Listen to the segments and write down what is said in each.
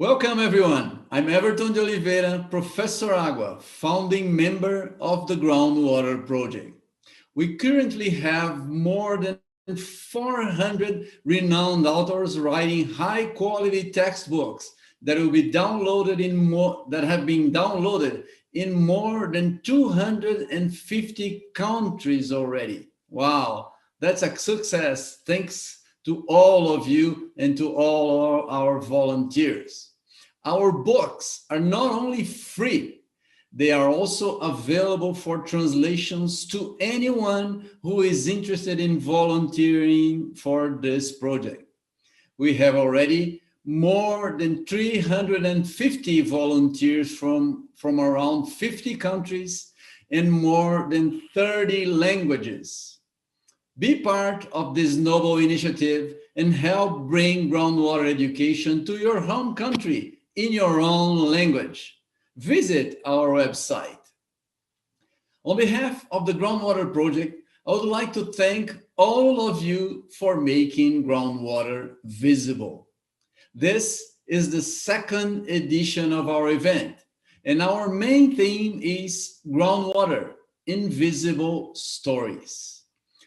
Welcome everyone. I'm Everton de Oliveira, Professor Agua, founding member of the Groundwater Project. We currently have more than 400 renowned authors writing high-quality textbooks that will be downloaded that have been downloaded in more than 250 countries already. Wow, that's a success. Thanks to all of you and to all our volunteers. Our books are not only free, they are also available for translations to anyone who is interested in volunteering for this project. We have already more than 350 volunteers from around 50 countries and more than 30 languages. Be part of this noble initiative and help bring groundwater education to your home country in your own language. Visit our website. On behalf of the Groundwater Project, I would like to thank all of you for making groundwater visible. This is the second edition of our event, and our main theme is Groundwater, Invisible Stories.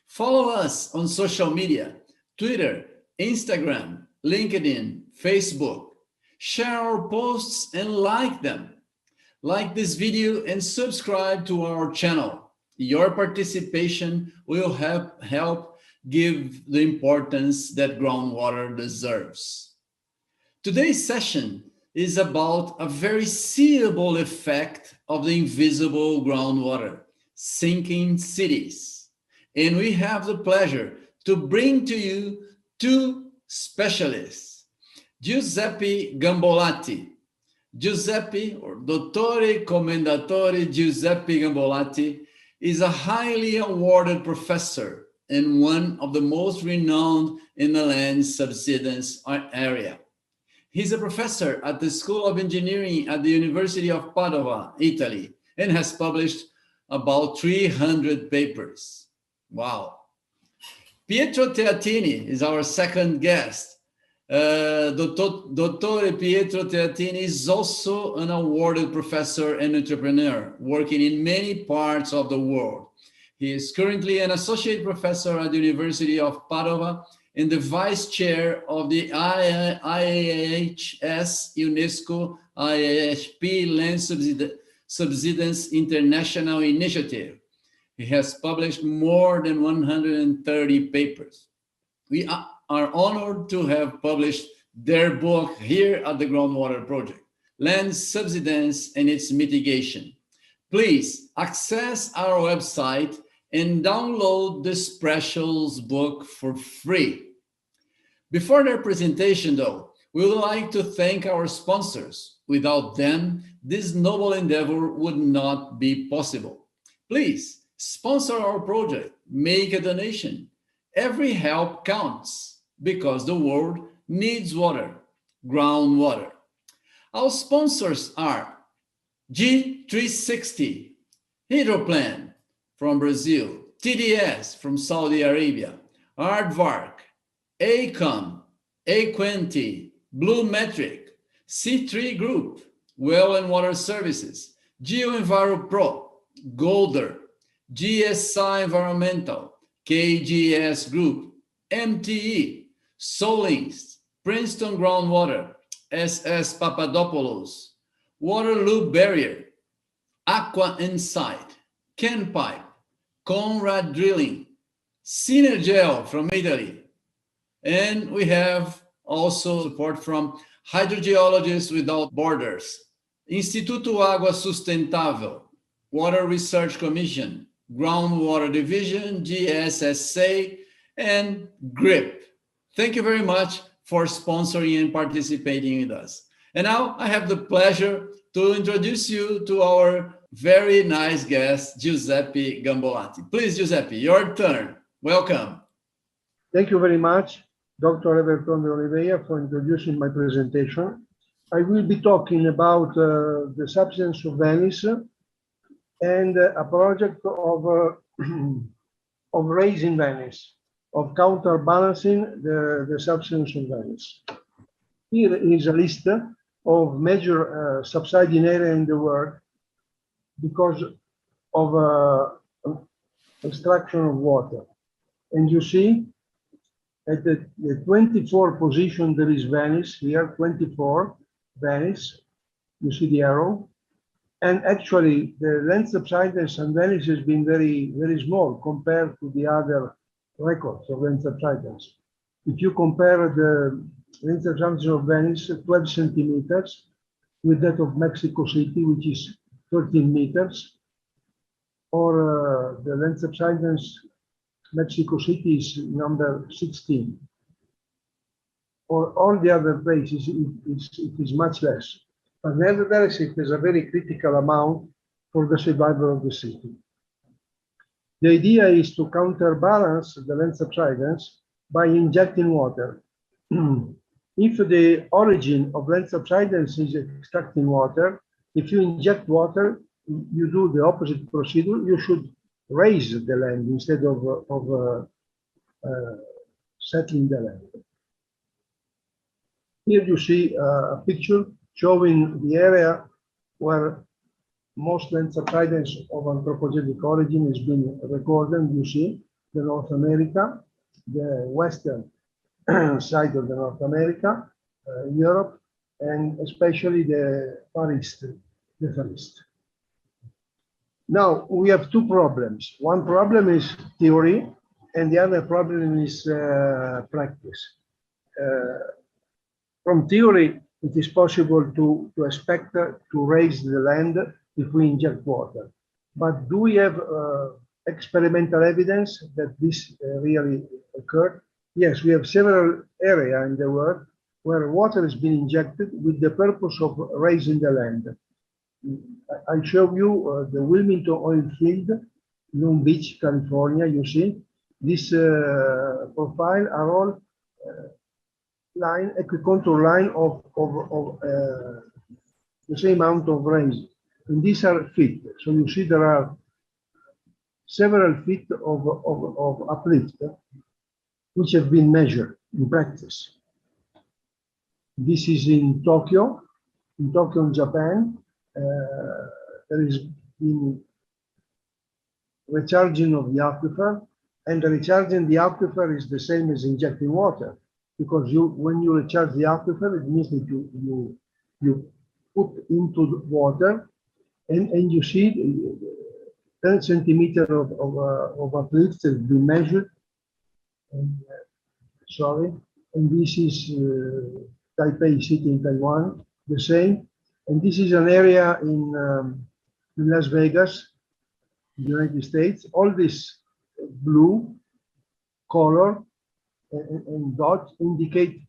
Follow us on social media, Twitter, Instagram, LinkedIn, Facebook. Share our posts and like them. Like this video and subscribe to our channel. Your participation will help give the importance that groundwater deserves. Today's session is about a very seeable effect of the invisible groundwater, sinking cities. And we have the pleasure to bring to you two specialists. Giuseppe Gambolati. Giuseppe, or Dottore Commendatore Giuseppe Gambolati, is a highly awarded professor and one of the most renowned in the land subsidence area. He's a professor at the School of Engineering at the University of Padova, Italy, and has published about 300 papers. Wow. Pietro Teatini is our second guest. Dottore Pietro Teatini is also an awarded professor and entrepreneur working in many parts of the world. He is currently an associate professor at the University of Padova and the vice chair of the IAHS UNESCO IAHP Land Subsidence International Initiative. He has published more than 130 papers. We are honored to have published their book here at the Groundwater Project, Land Subsidence and its Mitigation. Please access our website and download this precious book for free. Before their presentation though, we would like to thank our sponsors. Without them, this noble endeavor would not be possible. Please sponsor our project, make a donation. Every help counts, because the world needs water, groundwater. Our sponsors are G360, Hydroplan from Brazil, TDS from Saudi Arabia, Aardvark, ACOM, A20, Bluemetric, C3 Group, Well and Water Services, GeoEnviro Pro, Golder, GSI Environmental, KGS Group, MTE, Solings, Princeton Groundwater, SS Papadopoulos, Waterloo Barrier, Aqua Insight, Kenpipe, Conrad Drilling, Synergel from Italy, and we have also support from Hydrogeologists Without Borders, Instituto Água Sustentável, Water Research Commission, Groundwater Division, GSSA, and GRIP. Thank you very much for sponsoring and participating with us. And now I have the pleasure to introduce you to our very nice guest, Giuseppe Gambolati. Please, Giuseppe, your turn. Welcome. Thank you very much, Dr. Everton de Oliveira, for introducing my presentation. I will be talking about the subsidence of Venice and a project of raising Venice, of counterbalancing the subsidence of Venice. Here is a list of major subsiding area in the world because of extraction of water. And you see at the 24 position, there is Venice here, 24, Venice. You see the arrow. And actually, the land subsidence on Venice has been very, very small compared to the other records of land subsidence. If you compare the land subsidence of Venice, 12 centimeters, with that of Mexico City, which is 13 meters, or the land subsidence Mexico City is number 16. For all the other places, it is much less. But nevertheless, it is a very critical amount for the survival of the city. The idea is to counterbalance the land subsidence by injecting water. If the origin of land subsidence is extracting water, if you inject water, you do the opposite procedure. You should raise the land instead of settling the land. Here you see a picture showing the area where most land subsidence of anthropogenic origin has been recorded. You see the North America, the western side of the North America, Europe, and especially the Far East, the Far East. Now, we have two problems. One problem is theory, and the other problem is practice. From theory, it is possible to expect to raise the land if we inject water. But do we have experimental evidence that this really occurred? Yes, we have several areas in the world where water has been injected with the purpose of raising the land. I show you the Wilmington oil field, Long Beach, California. You see, this profile are all line, equicontour line of the same amount of rain. And these are feet. So you see there are several feet of uplift which have been measured in practice. This is in Tokyo, in Japan. There is been recharging of the aquifer, and the recharging the aquifer is the same as injecting water, because when you recharge the aquifer, it means that you put into the water, and you see 10 centimeters of uplift has been measured. And, sorry, and this is Taipei City in Taiwan, the same. And this is an area in Las Vegas, United States. All this blue color and dots indicate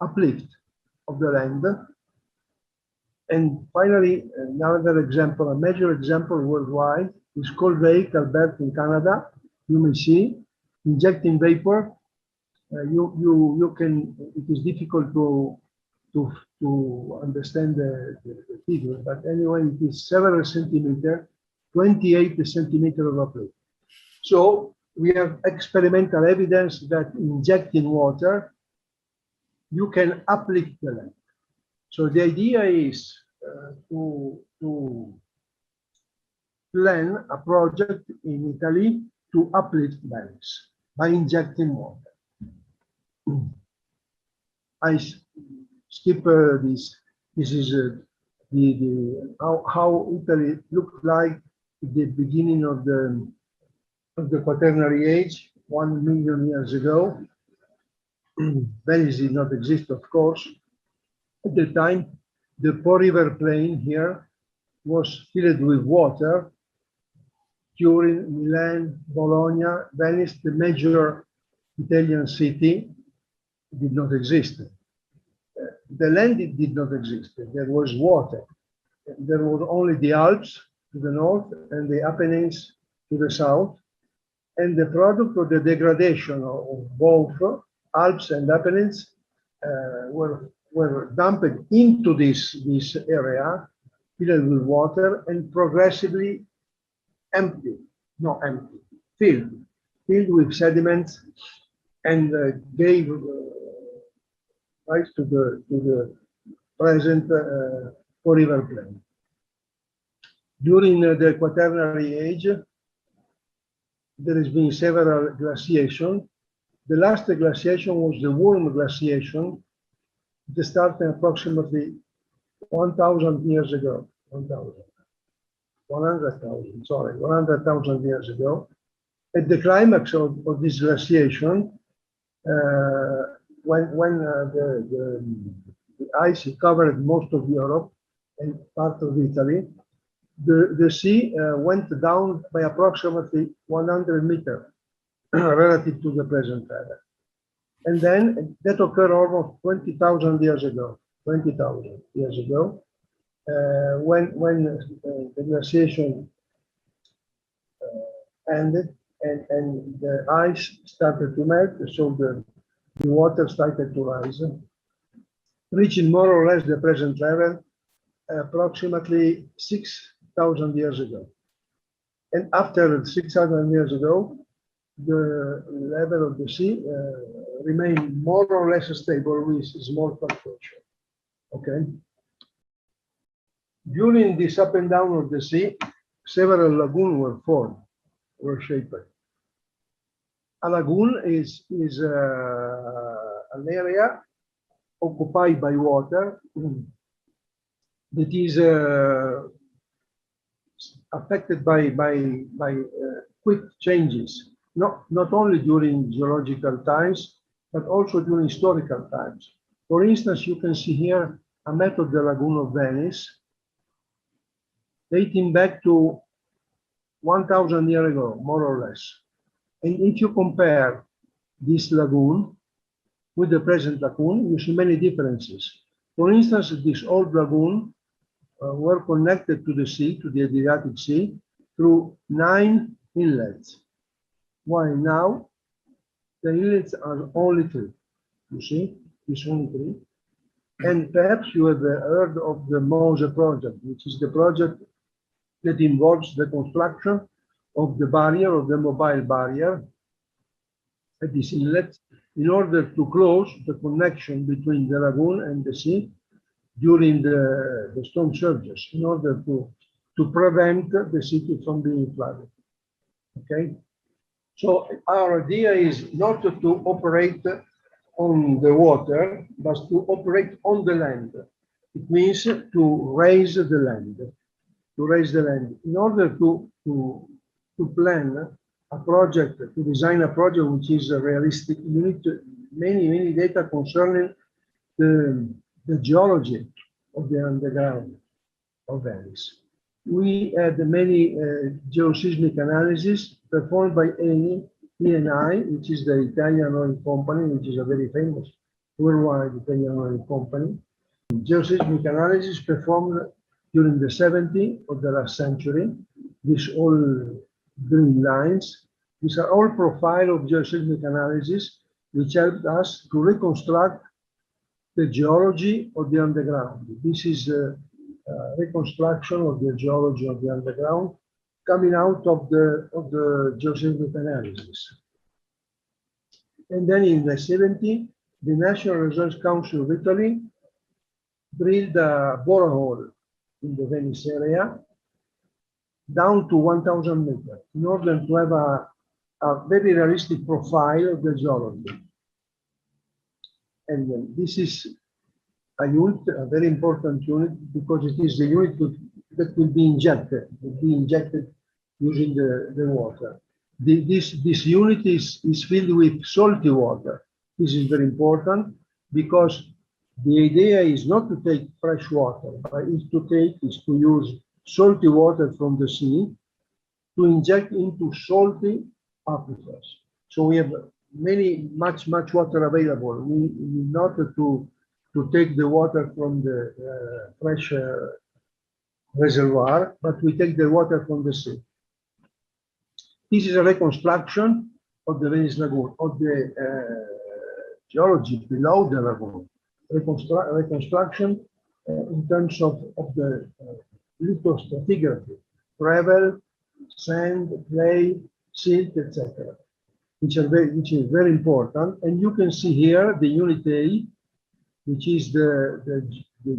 uplift of the land. And finally, another example, a major example worldwide is called Lake Albert in Canada. You may see injecting vapor. You can. It is difficult to understand the figure, but anyway, it is several centimeters, 28 centimeters of uplift. So we have experimental evidence that injecting water, you can uplift the land. So the idea is to plan a project in Italy to uplift Venice by injecting water. I skip this. This is how Italy looked like at the beginning of the Quaternary Age, 1 million years ago. Venice did not exist, of course. At the time, the Po River plain here was filled with water. Turin, Milan, Bologna, Venice, the major Italian city, did not exist. The land did not exist. There was water. There was only the Alps to the north and the Apennines to the south. And the product of the degradation of both Alps and Apennines were dumped into this area, filled with water, and progressively filled with sediments, and gave rise to the present for river plain. During the Quaternary age, there has been several glaciations. The last glaciation was the Worm glaciation. It started approximately 1,000 years ago. 100,000 years ago. At the climax of this glaciation, when the ice covered most of Europe and part of Italy, the sea went down by approximately 100 meters relative to the present level. And then that occurred almost 20,000 years ago. 20,000 years ago, when the glaciation ended and the ice started to melt, so the water started to rise, reaching more or less the present level approximately 6,000 years ago. And after 6,000 years ago, the level of the sea remained more or less stable with small fluctuation. Okay. During this up and down of the sea, several lagoons were formed, were shaped. A lagoon is an area occupied by water that is affected by quick changes, not only during geological times, but also during historical times. For instance, you can see here a map of the lagoon of Venice, dating back to 1,000 years ago, more or less. And if you compare this lagoon with the present lagoon, you see many differences. For instance, this old lagoon were connected to the sea, to the Adriatic Sea, through 9 inlets, while now the inlets are only 3. You see, it's only 3. And perhaps you have heard of the MOSE project, which is the project that involves the construction of the barrier, of the mobile barrier at this inlet, in order to close the connection between the lagoon and the sea during the storm surges, in order to prevent the city from being flooded. Okay? So our idea is not to operate on the water, but to operate on the land. It means to raise the land. To raise the land. In order to plan a project, to design a project which is realistic, you need many data concerning the geology of the underground of Venice. We had many geoseismic analysis performed by Eni, which is the Italian oil company, which is a very famous worldwide Italian oil company. Geoseismic analysis performed during the 70s of the last century. These all green lines, these are all profile of geoseismic analysis, which helped us to reconstruct the geology of the underground. This is a reconstruction of the geology of the underground coming out of the geoseismic analysis. And then in the 70s, the National Research Council of Italy drilled a borehole in the Venice area down to 1,000 meters in order to have a very realistic profile of the geology. And this is a unit, a very important unit, because it is the unit that will be injected using the water. This unit is filled with salty water. This is very important because the idea is not to take fresh water, but is to use salty water from the sea to inject into salty aquifers. So we have much water available. We not to take the water from the fresh reservoir, but we take the water from the sea. This is a reconstruction of the Venice Lagoon, of the geology below the lagoon. Reconstruction in terms of the lithostratigraphy, gravel, sand, clay, silt, etc., which is very important. And you can see here the unit A, which is the the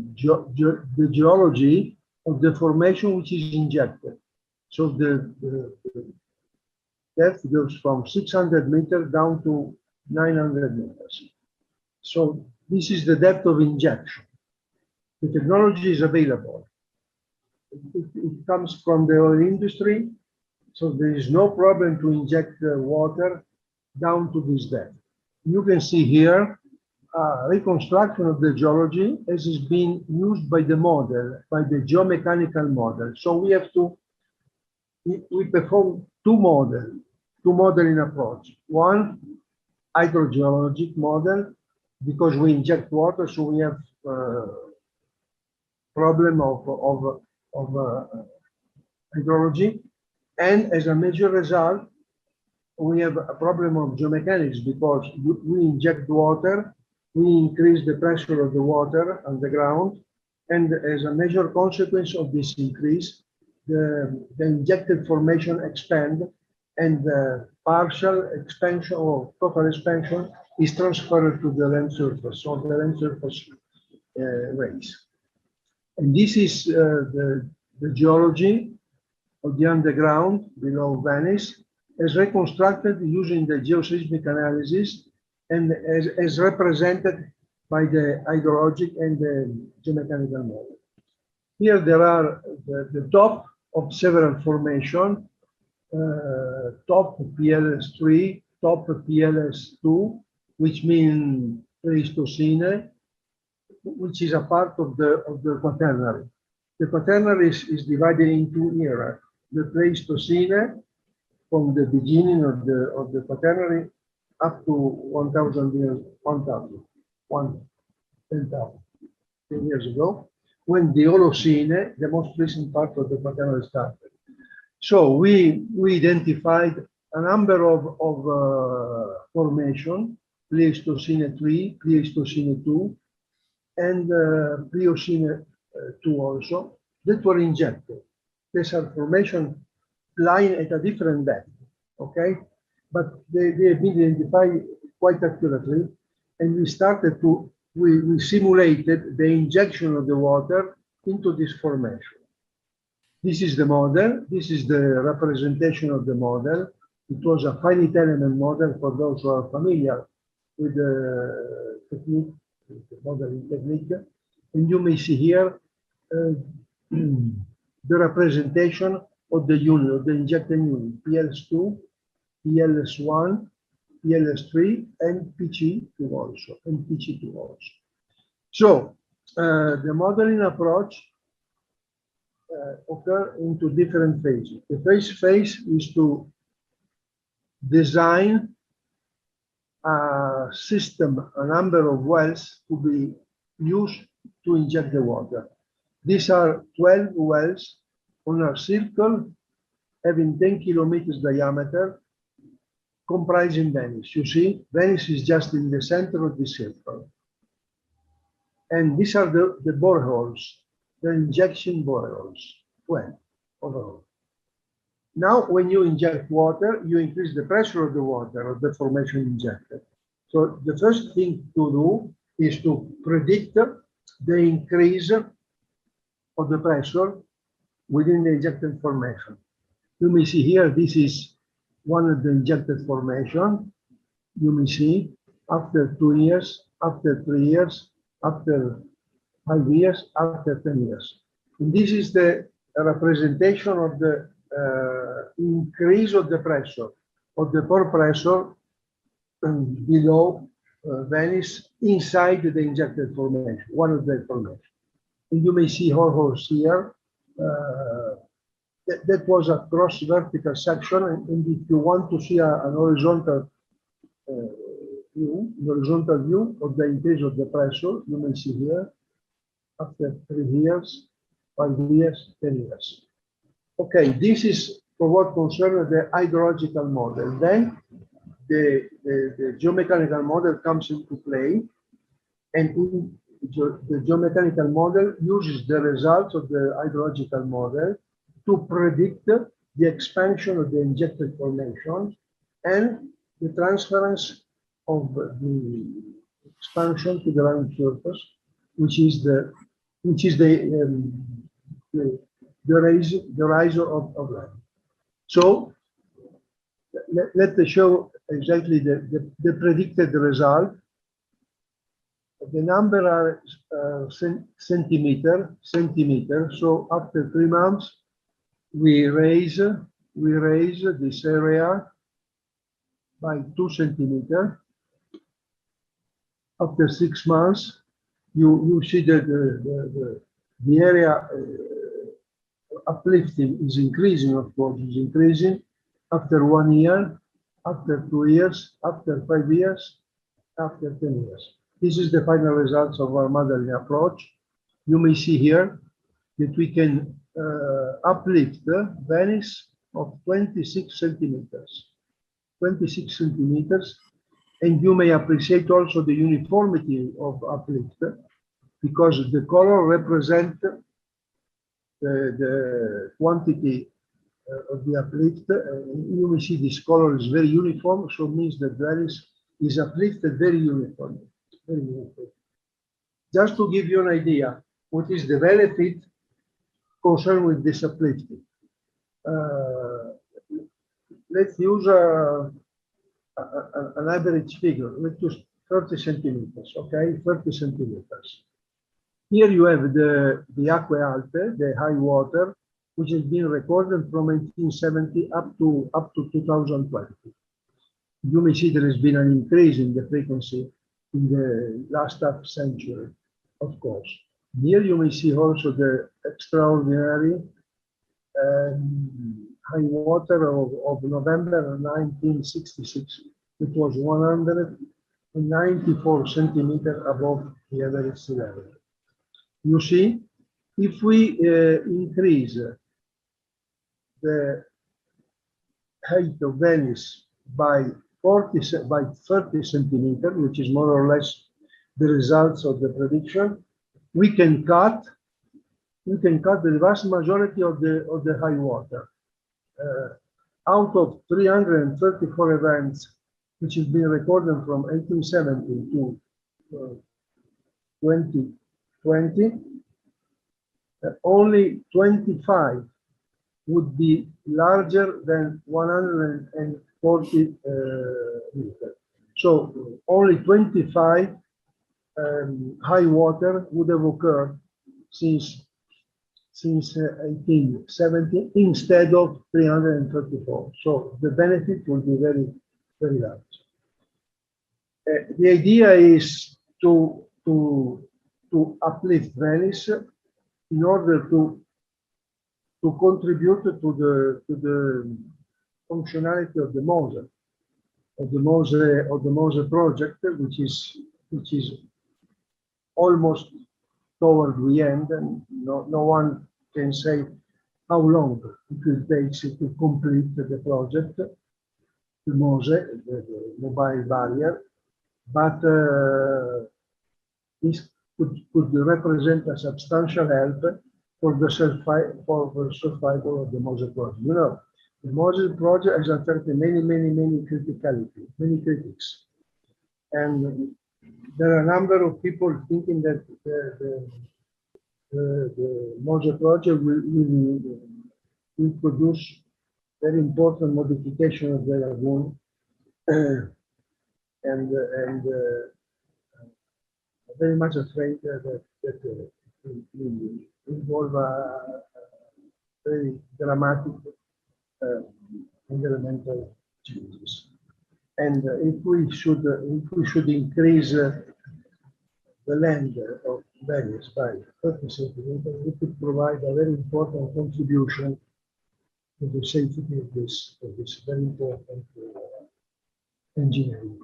geology of the formation which is injected. So the depth goes from 600 meters down to 900 meters. So this is the depth of injection. The technology is available. It comes from the oil industry, so there is no problem to inject water down to this depth. You can see here reconstruction of the geology as is being used by the model, by the geomechanical model. So we have to, we perform two modeling approach. One, hydrogeologic model, because we inject water, so we have problem of hydrology. And as a major result, we have a problem of geomechanics because we inject water, we increase the pressure of the water on the ground, and as a major consequence of this increase, the injected formation expand, and the partial expansion or total expansion is transferred to the land surface, so the land surface raise. And this is the geology of the underground below Venice, as reconstructed using the geoseismic analysis and as represented by the hydrologic and the geomechanical model. Here there are the top of several formations, top PLS3, top PLS2, which mean Pleistocene, which is a part of the Quaternary. The Quaternary is divided into eras. The Pleistocene, from the beginning of the Quaternary up to 1,000 years, 10 years ago, when the Holocene, the most recent part of the Quaternary, started. So we identified a number of formation, Pleistocene 3, Pleistocene 2, and Pliocene 2 also, that were injected. These are formation lying at a different depth, okay? But they have been identified quite accurately, and we started to, we simulated the injection of the water into this formation. This is the model, this is the representation of the model. It was a finite element model for those who are familiar with the technique, the modeling technique. And you may see here the representation of the unit, of the injected unit, PLS2, PLS1, PLS3, and PC2 also, and PC2 also. So the modeling approach occur into different phases. The first phase is to design a system, a number of wells to be used to inject the water. These are 12 wells on a circle having 10 kilometers diameter, comprising Venice. You see, Venice is just in the center of the circle. And these are the boreholes, the injection boreholes, 12 overall. Now, when you inject water, you increase the pressure of the water, of the formation injected. So the first thing to do is to predict the increase of the pressure within the injected formation. You may see here, this is one of the injected formation. You may see after 2 years, after 3 years, after 5 years, after 10 years. And this is the representation of the increase of the pressure, of the pore pressure below Venice inside the injected formation, one of the formations. And you may see holes here. That was a cross vertical section, and if you want to see an horizontal view of the increase of the pressure, you may see here after 3 years, 5 years, 10 years. Okay, this is for what concerns the hydrological model. Then the geomechanical model comes into play, and the geomechanical model uses the results of the hydrological model to predict the expansion of the injected formation and the transference of the expansion to the land surface, which is the which is the rise of land. So let's show exactly the predicted result. The number are centimeter. So after 3 months, we raise this area by 2 centimeters. After 6 months, you see that the area uplifting is increasing, of course, is increasing. After 1 year, after 2 years, after 5 years, after 10 years. This is the final results of our modeling approach. You may see here that we can uplift Venice of 26 centimeters. 26 centimeters. And you may appreciate also the uniformity of uplift, because the color represents the quantity of the uplift. You may see this color is very uniform, so it means that Venice is uplifted very uniformly. Just to give you an idea, what is the benefit concerned with this uplifting? Let's use an average figure. Let's use 30 centimeters, okay? 30 centimeters. Here you have the acque alte, the high water, which has been recorded from 1870 up to 2020. You may see there has been an increase in the frequency in the last half century, of course. Here you may see also the extraordinary high water of November 1966. It was 194 centimeters above the average sea level. You see, if we increase the height of Venice by 30 centimeters, which is more or less the results of the prediction, we can cut the vast majority of the high water. Out of 334 events, which has been recorded from 1870 to 2020, only 25 would be larger than 140 meters. So only 25 high water would have occurred since 1870 instead of 334. So the benefit will be very, very large. The idea is to uplift Venice in order to contribute to the functionality of the Mose project, which is almost toward the end, and no one can say how long it will take to complete the project, the Mose, the mobile barrier, but this could represent a substantial help for the survival of the Mose project. You know, the Mose project has attracted many critics, and there are a number of people thinking that the Mose project will produce very important modification of the lagoon, and very much afraid that it will involve very dramatic environmental changes. And if we should increase the land of Venice by 30 centimeters, we could provide a very important contribution to the safety of this very important engineering.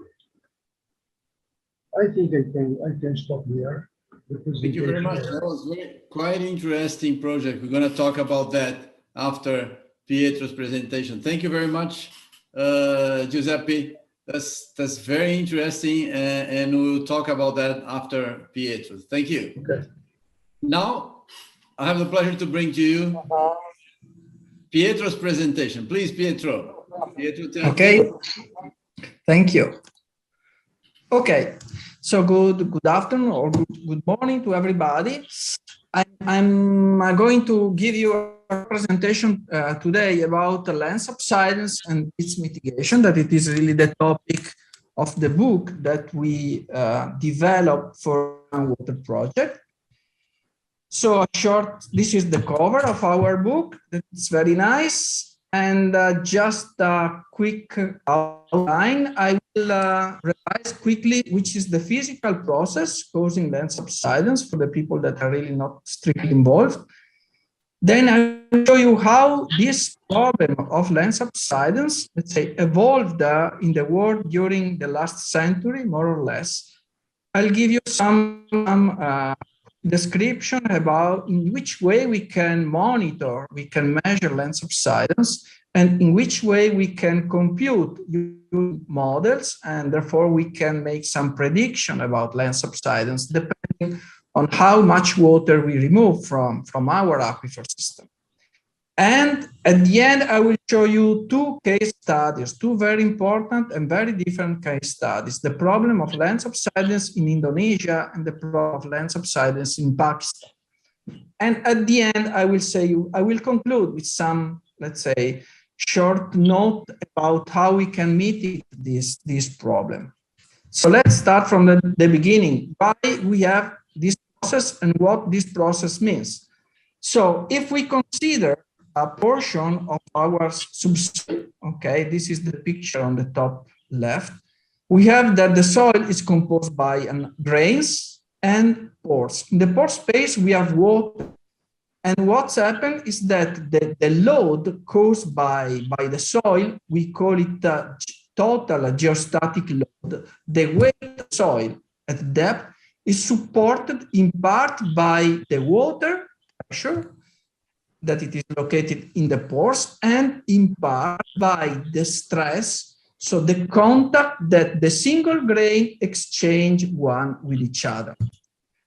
I think I can stop here. Thank you very much. That was quite interesting project. We're going to talk about that after Pietro's presentation. Thank you very much, Giuseppe. That's very interesting, and we'll talk about that after Pietro. Thank you. Okay. Now, I have the pleasure to bring to you Pietro's presentation. Please, Pietro. Okay. Thank you. Okay. So good afternoon or good morning to everybody. I'm going to give you a presentation today about the land subsidence and its mitigation, that it is really the topic of the book that we developed for a water project. So this is the cover of our book. It's very nice. And just a quick outline, I will revise quickly which is the physical process causing land subsidence for the people that are really not strictly involved. Then I will show you how this problem of land subsidence, let's say, evolved in the world during the last century, more or less. I'll give you some description about in which way we can monitor, we can measure land subsidence, and in which way we can compute using models, and therefore we can make some prediction about land subsidence depending on how much water we remove from our aquifer system. And at the end, I will show you two case studies, two very important and very different case studies: the problem of land subsidence in Indonesia and the problem of land subsidence in Pakistan. And at the end, I will conclude with some, let's say, short note about how we can mitigate this problem. So let's start from the beginning. Why we have this process and what this process means. So if we consider a portion of our subsoil, okay, this is the picture on the top left, we have that the soil is composed by grains and pores. In the pore space, we have water. And what's happened is that the load caused by the soil, we call it total geostatic load. The weight of the soil at depth is supported in part by the water pressure, that it is located in the pores, and in part by the stress, so the contact that the single grain exchange one with each other.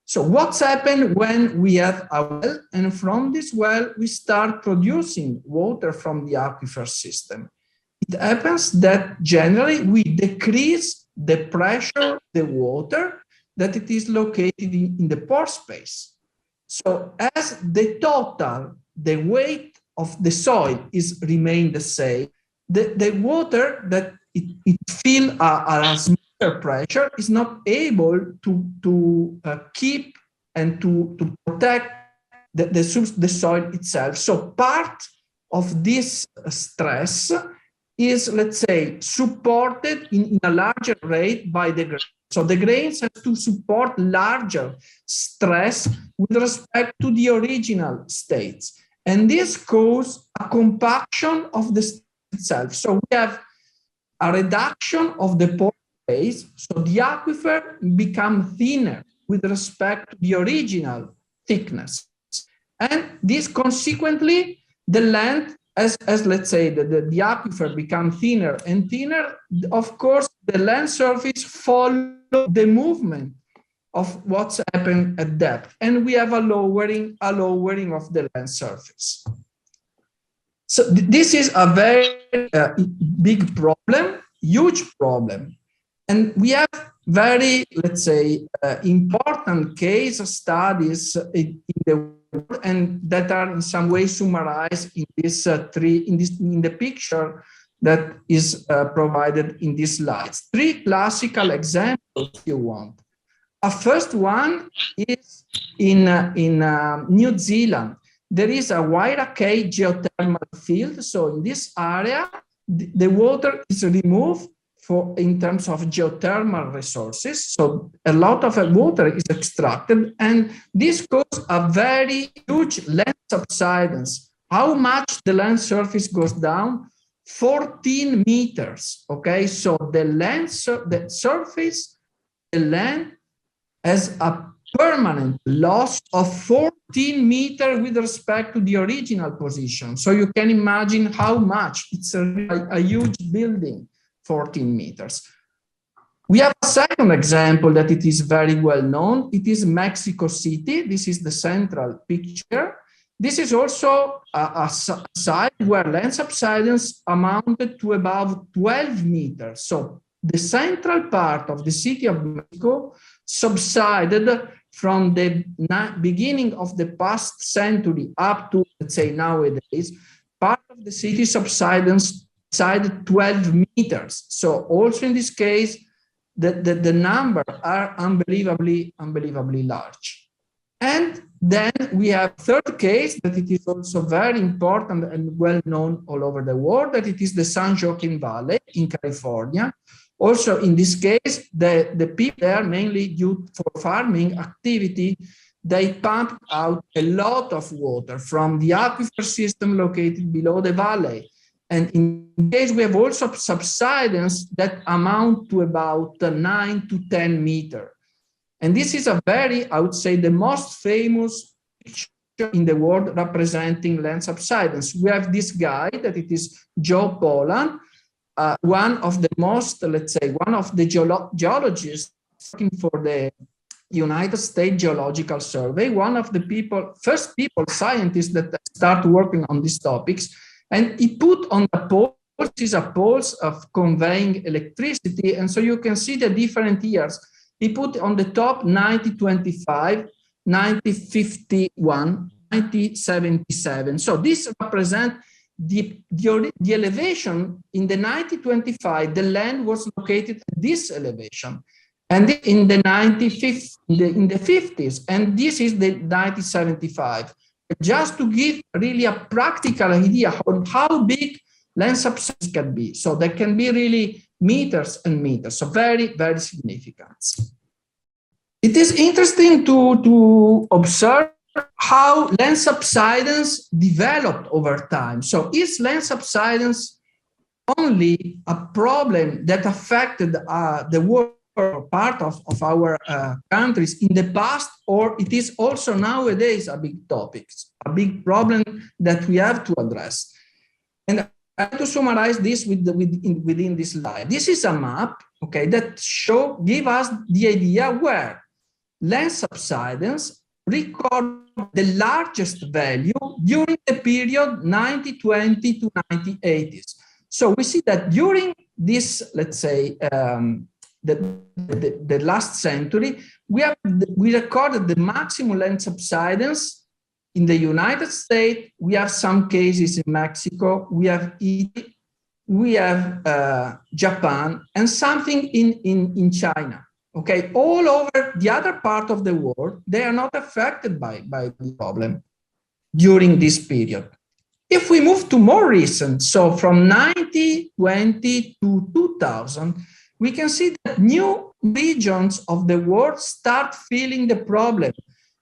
So what's happened when we have a well, and from this well we start producing water from the aquifer system? It happens that generally we decrease the pressure of the water that it is located in the pore space. So as the weight of the soil remain the same, the water that it feel a smaller pressure is not able to keep and to protect the soil itself. So part of this stress is, let's say, supported in a larger rate by the grains. So the grains have to support larger stress with respect to the original states. And this causes a compaction of the state itself. So we have a reduction of the pore space, so the aquifer become thinner with respect to the original thickness. And this consequently, the land, as let's say, the aquifer become thinner and thinner, of course, the land surface follow the movement of what's happened at depth. And we have a lowering of the land surface. So this is a very big problem, huge problem. And we have very, let's say, important case studies in the world, and that are in some way summarized in this in the picture that is provided in these slides. Three classical examples, if you want. A first one is in New Zealand. There is a Wairakei geothermal field. So in this area, the water is removed in terms of geothermal resources. So a lot of water is extracted, and this causes a very huge land subsidence. How much the land surface goes down? 14 meters. Okay, so the surface, the land has a permanent loss of 14 meters with respect to the original position. So you can imagine how much. It's a huge building, 14 meters. We have a second example that it is very well known. It is Mexico City. This is the central picture. This is also a site where land subsidence amounted to about 12 meters. So the central part of the city of Mexico subsided from the beginning of the past century up to, let's say, nowadays, part of the city subsidence exceeded 12 meters. So also in this case, the numbers are unbelievably large. And then we have third case that it is also very important and well known all over the world, that it is the San Joaquin Valley in California. Also in this case, the people there, mainly due for farming activity, they pump out a lot of water from the aquifer system located below the valley. And in case we have also subsidence that amount to about 9 to 10 meters. And this is a very, I would say, the most famous picture in the world representing land subsidence. We have this guy that it is Joe Poland, one of the most, let's say, one of the geologists working for the United States Geological Survey, one of the first scientists that start working on these topics. And he put on the poles, these are poles of conveying electricity. And so you can see the different years. He put on the top 1925, 1951, 1977. So this represents the elevation. In the 1925, the land was located at this elevation. And in the 50s, and this is the 1975. Just to give really a practical idea on how big land subsidence can be. So there can be really meters and meters, so very, very significant. It is interesting to observe how land subsidence developed over time. So is land subsidence only a problem that affected the world or part of our countries in the past, or it is also nowadays a big topic, a big problem that we have to address? And I have to summarize this within this slide. This is a map, okay, that give us the idea where land subsidence record the largest value during the period 1920 to 1980s. So we see that during this, let's say, the last century, we recorded the maximum land subsidence in the United States. We have some cases in Mexico, we have Italy, we have Japan, and something in China. Okay, all over the other part of the world, they are not affected by the problem during this period. If we move to more recent, so from 1920 to 2000, we can see that new regions of the world start feeling the problem.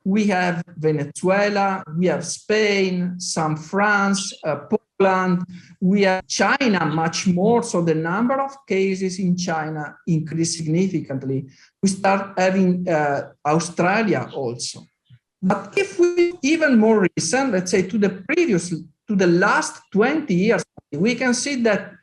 We have Venezuela, we have Spain, some France, Poland, we have China much more. So the number of cases in China increased significantly. We start having Australia also. But if we even more recent, let's say to the last 20 years, we can see that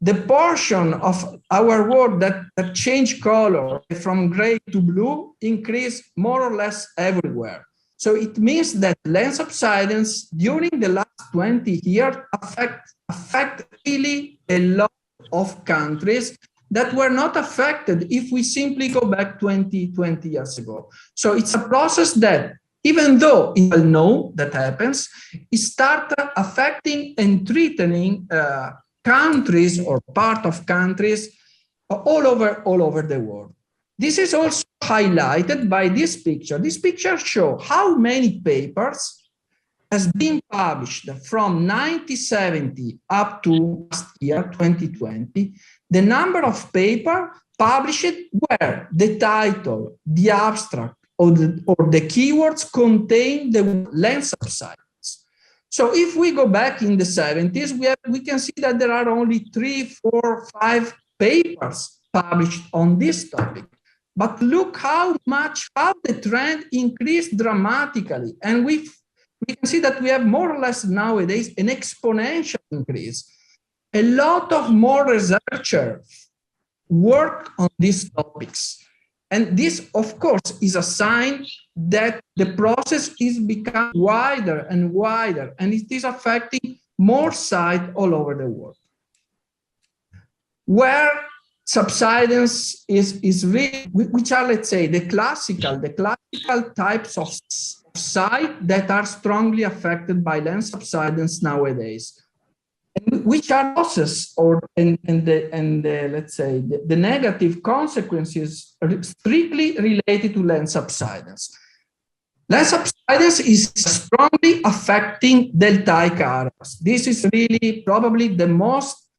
the portion of our world that changed color from gray to blue increased more or less everywhere. So it means that land subsidence during the last 20 years affect really a lot of countries that were not affected if we simply go back 20 years ago. So it's a process that, even though we know that happens, it starts affecting and threatening countries or part of countries all over the world. This is also highlighted by this picture. This picture shows how many papers has been published from 1970 up to last year, 2020. The number of papers published where the title, the abstract, or the keywords contain the land subsidence. So if we go back in the 70s, we can see that there are only 3, 4, 5 papers published on this topic. But look how the trend increased dramatically. And we can see that we have more or less nowadays an exponential increase. A lot of more researchers work on these topics. And this, of course, is a sign that the process is becoming wider and wider, and it is affecting more sites all over the world. Where subsidence is really, which are, let's say, the classical types of site that are strongly affected by land subsidence nowadays, and which are losses let's say the negative consequences are strictly related to land subsidence. Land subsidence is strongly affecting deltaic areas. This is really probably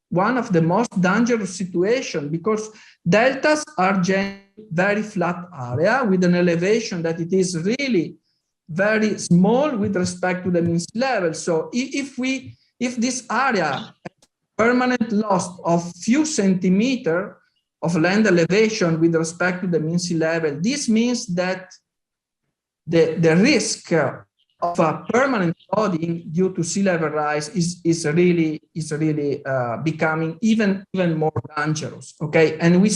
one of the most dangerous situations, because deltas are generally very flat area with an elevation that it is really very small with respect to the mean sea level. So if this area has permanent loss of few centimeters of land elevation with respect to the mean sea level, this means that the risk of a permanent flooding due to sea level rise is really becoming even more dangerous. Okay, and when we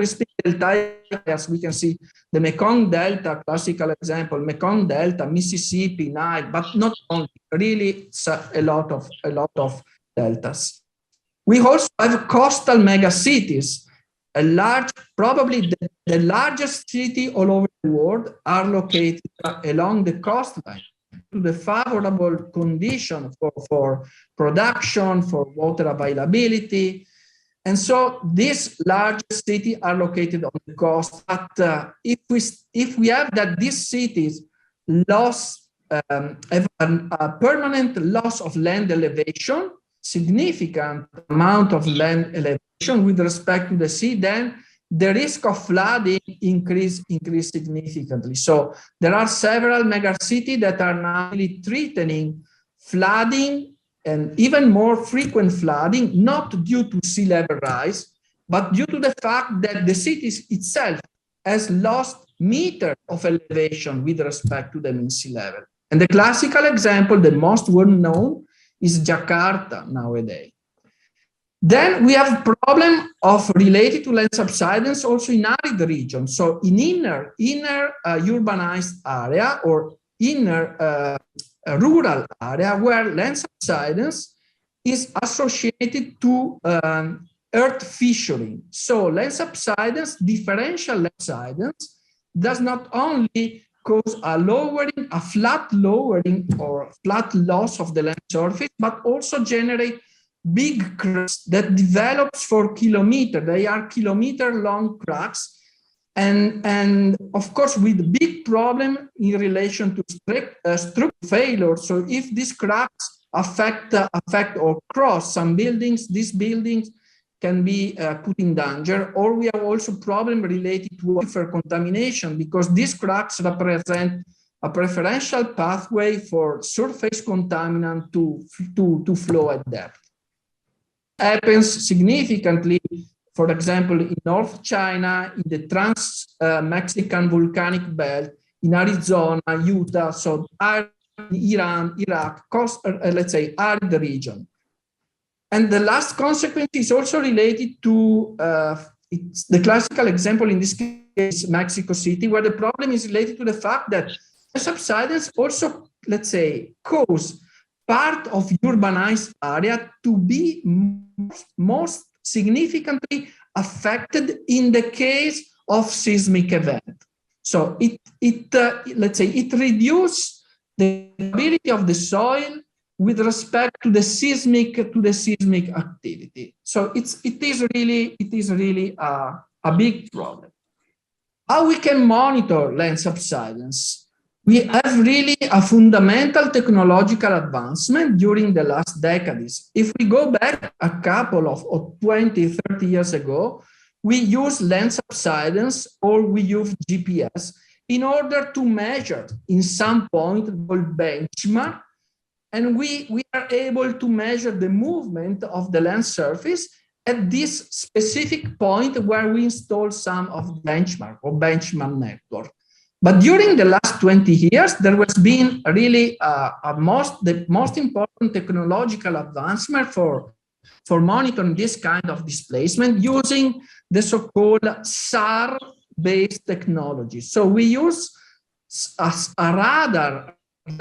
speak delta areas, we can see the Mekong Delta, classical example, Mekong Delta, Mississippi, Nile, but not only, really a lot of deltas. We also have coastal megacities. Probably the largest city all over the world are located along the coastline, to the favorable condition for production, for water availability. And so these largest cities are located on the coast. But if we have that these cities have a permanent loss of land elevation, significant amount of land elevation with respect to the sea, then the risk of flooding increase significantly. So there are several megacities that are now really threatening flooding, and even more frequent flooding, not due to sea level rise, but due to the fact that the city itself has lost meters of elevation with respect to the mean sea level. And the classical example, the most well known, is Jakarta nowadays. Then we have a problem of related to land subsidence also in arid regions. So in inner urbanized area or inner rural area where land subsidence is associated to earth fissuring. So land subsidence, differential land subsidence, does not only cause a flat lowering or flat loss of the land surface, but also generate big cracks that develops for kilometers. They are kilometer-long cracks, and of course with big problem in relation to structural failure. So if these cracks affect or cross some buildings, these buildings can be put in danger. Or we have also problem related to aquifer contamination, because these cracks represent a preferential pathway for surface contaminant to flow at depth. Happens significantly, for example, in North China, in the Trans-Mexican volcanic belt, in Arizona, Utah, so Iran, Iraq, let's say arid region. And the last consequence is also related to it's the classical example in this case, Mexico City, where the problem is related to the fact that subsidence also, let's say, cause part of urbanized area to be most significantly affected in the case of seismic event. So let's say it reduces the ability of the soil with respect to the seismic activity. So it is really a big problem. How we can monitor land subsidence? We have really a fundamental technological advancement during the last decades. If we go back a couple of 20, 30 years ago, we use land subsidence or we use GPS in order to measure in some point called benchmark. And we are able to measure the movement of the land surface at this specific point where we install some of the benchmark or benchmark network. But during the last 20 years, there has been really the most important technological advancement for monitoring this kind of displacement using the so-called SAR-based technology. So we use a radar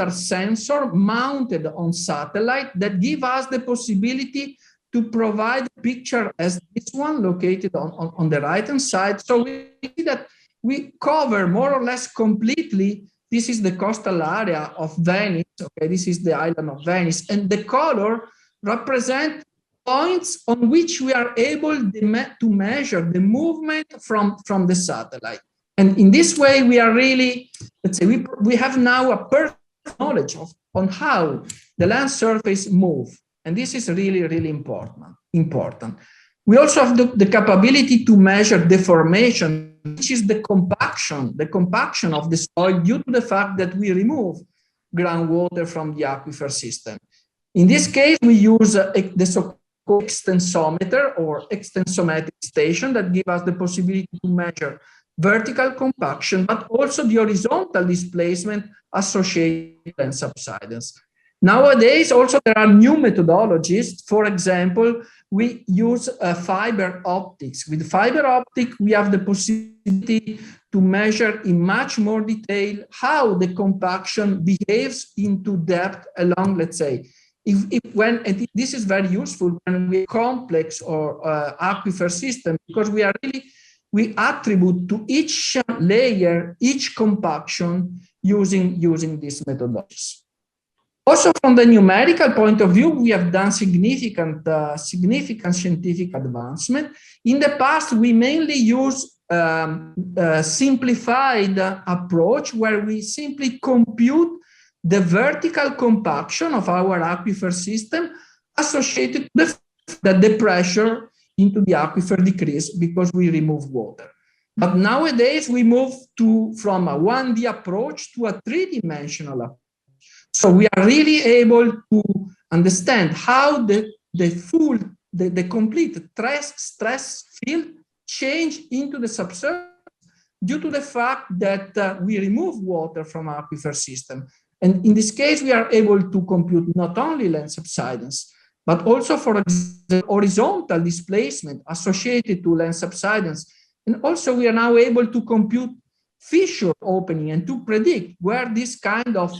sensor mounted on satellite that give us the possibility to provide a picture as this one located on the right-hand side. So we see that we cover more or less completely. This is the coastal area of Venice. Okay, this is the island of Venice. And the color represents points on which we are able to measure the movement from the satellite. And in this way, we are really, let's say, we have now a perfect knowledge on how the land surface move. And this is really, really important. We also have the capability to measure deformation, which is the compaction of the soil due to the fact that we remove groundwater from the aquifer system. In this case, we use the so-called extensometer or extensometric station that give us the possibility to measure vertical compaction, but also the horizontal displacement associated with land subsidence. Nowadays, also there are new methodologies. For example, we use fiber optics. With fiber optic, we have the possibility to measure in much more detail how the compaction behaves into depth along, let's say, this is very useful when we complex or aquifer system, because we attribute to each layer, each compaction using these methodologies. Also, from the numerical point of view, we have done significant scientific advancement. In the past, we mainly use a simplified approach where we simply compute the vertical compaction of our aquifer system associated with that the pressure into the aquifer decrease because we remove water. But nowadays we move from a 1D approach to a 3-dimensional approach. So we are really able to understand how the complete stress field change into the subsurface due to the fact that we remove water from aquifer system. And in this case, we are able to compute not only land subsidence, but also, for example, horizontal displacement associated to land subsidence. And also, we are now able to compute fissure opening and to predict where this kind of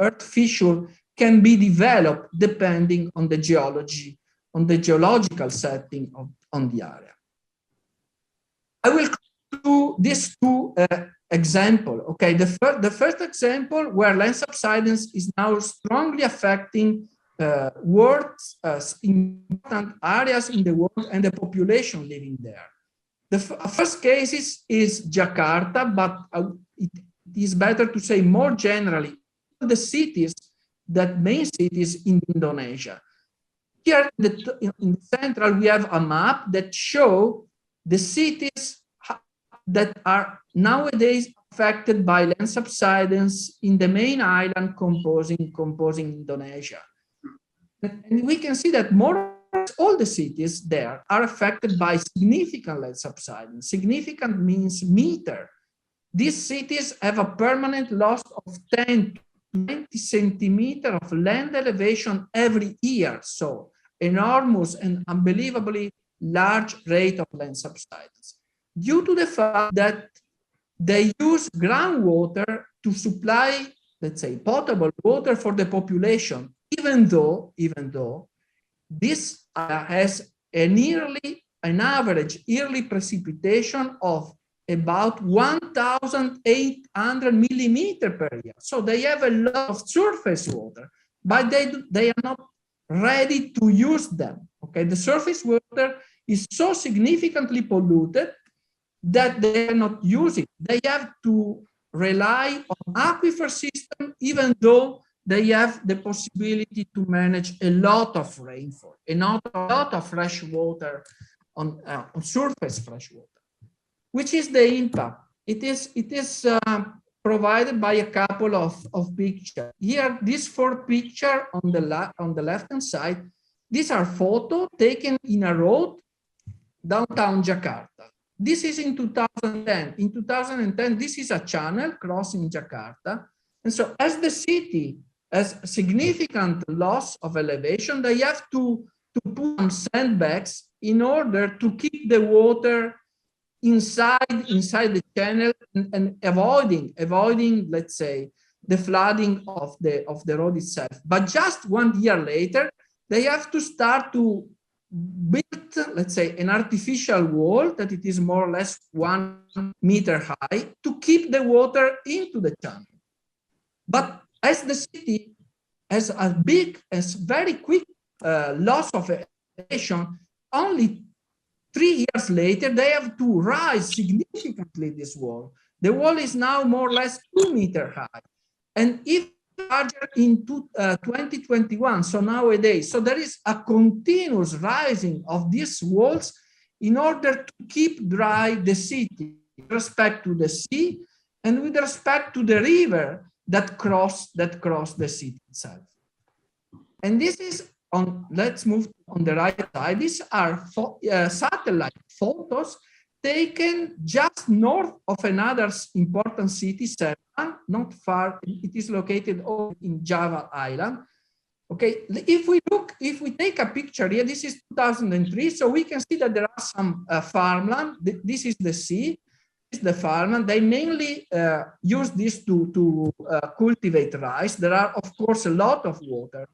earth fissure can be developed depending on the geology, on the geological setting on the area. I will do these two examples. Okay, the first example where land subsidence is now strongly affecting important areas in the world and the population living there. The first case is Jakarta, but it is better to say more generally the cities, that main cities in Indonesia. Here in the central, we have a map that shows the cities that are nowadays affected by land subsidence in the main island composing Indonesia. And we can see that more or less all the cities there are affected by significant land subsidence. Significant means meter. These cities have a permanent loss of 10 to 20 centimeters of land elevation every year. So enormous and unbelievably large rate of land subsidence, due to the fact that they use groundwater to supply, let's say, potable water for the population, even though this has an average yearly precipitation of about 1,800 millimeters per year. So they have a lot of surface water, but they are not ready to use them. Okay, the surface water is so significantly polluted that they are not using. They have to rely on aquifer system, even though they have the possibility to manage a lot of rainfall, a lot of fresh water on surface fresh water. Which is the impact? It is provided by a couple of pictures. Here, these 4 pictures on the left-hand side, these are photos taken in a road downtown Jakarta. This is in 2010. In 2010, this is a channel crossing Jakarta. And so as the city has significant loss of elevation, they have to put some sandbags in order to keep the water inside the channel and avoiding, let's say, the flooding of the road itself. But just 1 year later, they have to start to build, let's say, an artificial wall that it is more or less 1 meter high to keep the water into the channel. But as the city has a big, as very quick loss of elevation, only 3 years later, they have to rise significantly this wall. The wall is now more or less 2 meter high. And if larger in 2021, so nowadays, so there is a continuous rising of these walls in order to keep dry the city with respect to the sea and with respect to the river that cross the city itself. And this is on, let's move on the right side. These are satellite photos taken just north of another important city, Sevan, not far. It is located in Java Island. Okay, if we take a picture here, this is 2003, so we can see that there are some farmland. This is the sea, this is the farmland. They mainly use this to cultivate rice. There are, of course, a lot of water.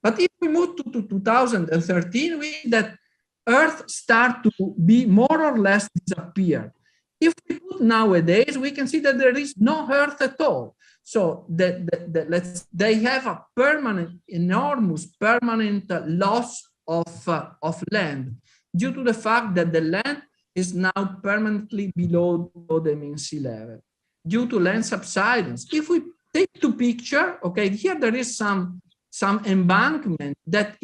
But if we move to 2013, we see that Earth start to be more or less disappear. If we put nowadays, we can see that there is no Earth at all. So they have a permanent, enormous, permanent loss of land due to the fact that the land is now permanently below the mean sea level due to land subsidence. If we take the picture, okay, here there is some embankment that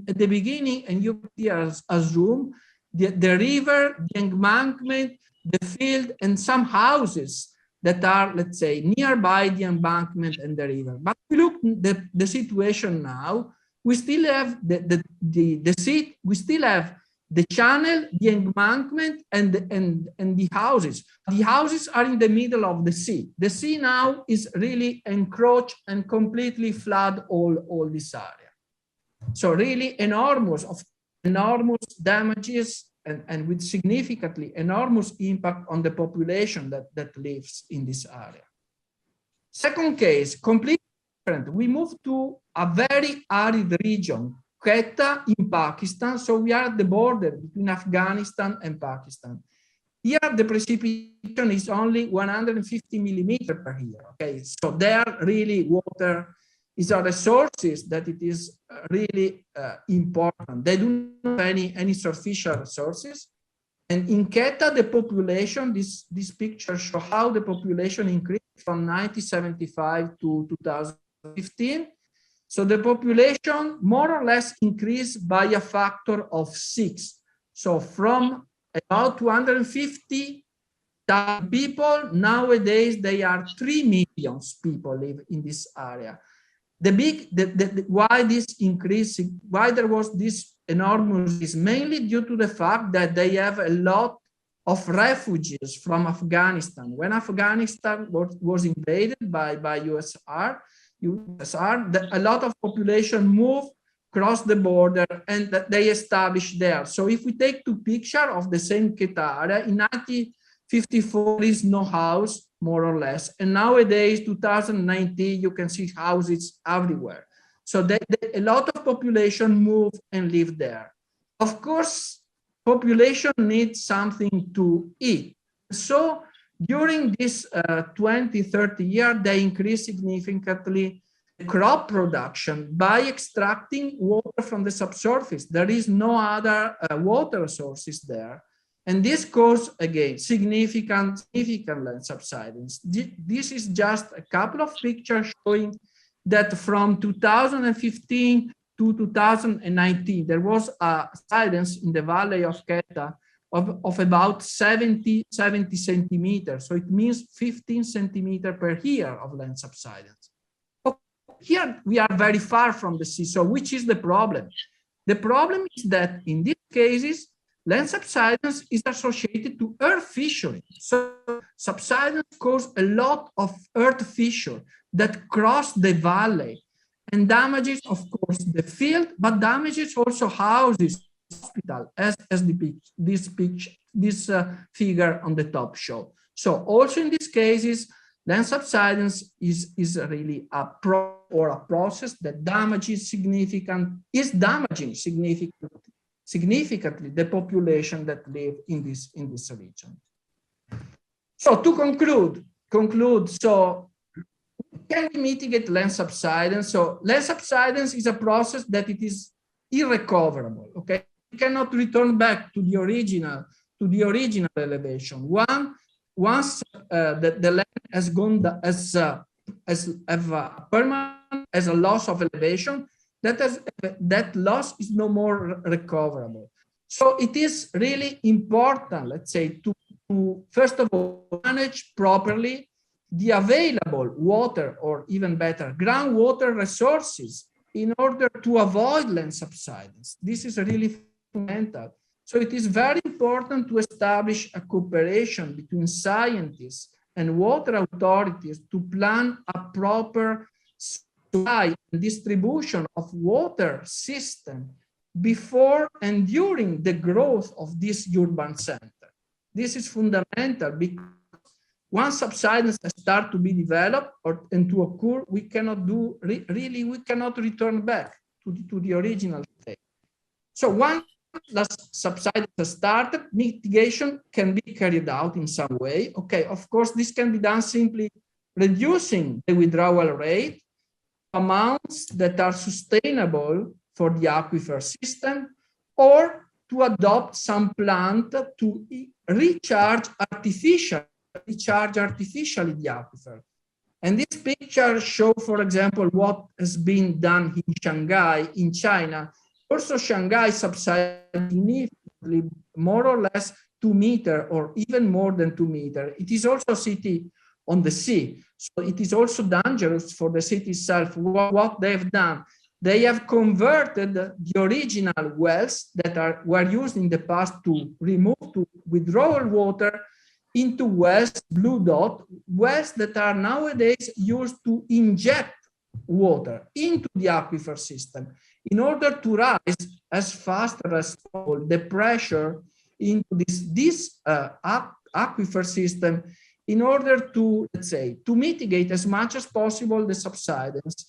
at the beginning, and you here assume the river, the embankment, the field, and some houses that are, let's say, nearby the embankment and the river. But we look at the situation now, we still have the sea, we still have the channel, the embankment, and the houses. The houses are in the middle of the sea. The sea now is really encroached and completely flood all this area. So really enormous damages and with significantly enormous impact on the population that lives in this area. Second case, completely different. We move to a very arid region, Quetta in Pakistan. So we are at the border between Afghanistan and Pakistan. Here the precipitation is only 150 millimeters per year. Okay, so there really water is a resources that it is really important. They do not have any superficial resources. And in Quetta, the population, this picture shows how the population increased from 1975 to 2015. So the population more or less increased by a factor of 6. So from about 250,000 people, nowadays they are 3 million people live in this area. Why this increase, why there was this enormous is mainly due to the fact that they have a lot of refugees from Afghanistan. When Afghanistan was invaded by USSR, a lot of population moved across the border and they established there. So if we take two pictures of the same Quetta area, in 1954 there is no house, more or less. And nowadays, 2019, you can see houses everywhere. So a lot of population move and live there. Of course, population needs something to eat. So during this 20, 30 years, they increase significantly crop production by extracting water from the subsurface. There is no other water sources there. And this caused, again, significant land subsidence. This is just a couple of pictures showing that from 2015 to 2019, there was a subsidence in the valley of Quetta of about 70 centimeters. So it means 15 centimeters per year of land subsidence. Here we are very far from the sea. So which is the problem? The problem is that in these cases, land subsidence is associated to earth fissuring. So subsidence causes a lot of earth fissure that cross the valley and damages, of course, the field, but damages also houses, hospital, as this figure on the top show. So also in these cases, land subsidence is really a process that is damaging significantly the population that live in this region. So to conclude, so can we mitigate land subsidence? So land subsidence is a process that it is irrecoverable. Okay, you cannot return back to the original elevation. Once the land has gone as a loss of elevation, that loss is no more recoverable. So it is really important, let's say, to first of all manage properly the available water, or even better, groundwater resources, in order to avoid land subsidence. This is really fundamental. So it is very important to establish a cooperation between scientists and water authorities to plan a proper supply and distribution of water system before and during the growth of this urban center. This is fundamental, because once subsidence start to be developed and to occur, we cannot return back to the original state. So once the subsidence has started, mitigation can be carried out in some way. Okay, of course, this can be done simply reducing the withdrawal rate, amounts that are sustainable for the aquifer system, or to adopt some plant to recharge artificially the aquifer. And this picture shows, for example, what has been done in Shanghai, in China. Also, Shanghai subsided significantly, more or less 2 meters, or even more than 2 meters. It is also a city on the sea, so it is also dangerous for the city itself. What they've done, they have converted the original wells that were used in the past to withdrawal water into wells, blue dot, wells that are nowadays used to inject water into the aquifer system in order to rise as fast as possible the pressure into this aquifer system, in order to, let's say, to mitigate as much as possible the subsidence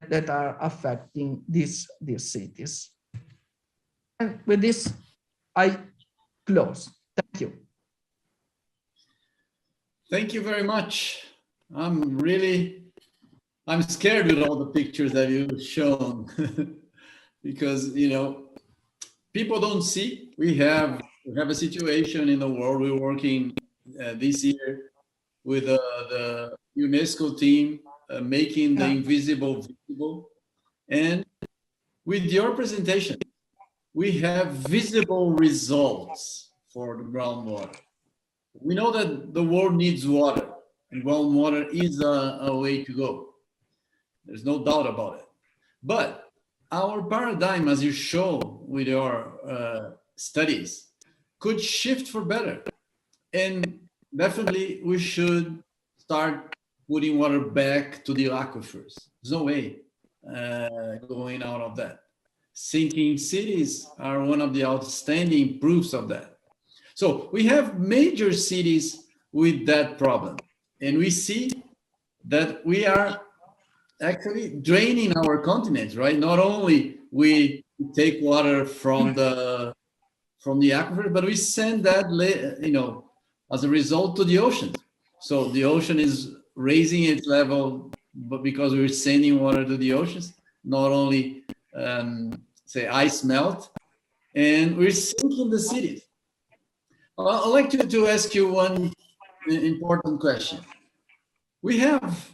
that are affecting these cities. And with this, I close. Thank you. Thank you very much. I'm scared with all the pictures that you've shown because, you know, people don't see. We have a situation in the world. We're working this year with the UNESCO team, making the invisible visible. And with your presentation, we have visible results for the groundwater. We know that the world needs water, and groundwater is a way to go. There's no doubt about it. But our paradigm, as you show with your studies, could shift for better. And definitely we should start putting water back to the aquifers. There's no way going out of that. Sinking cities are one of the outstanding proofs of that. So we have major cities with that problem. And we see that we are actually draining our continent, right? Not only we take water from the aquifer, but we send that, you know, as a result to the ocean. So the ocean is raising its level, but because we're sending water to the oceans, not only say ice melt, and we're sinking the cities. I'd like to ask you one important question. We have,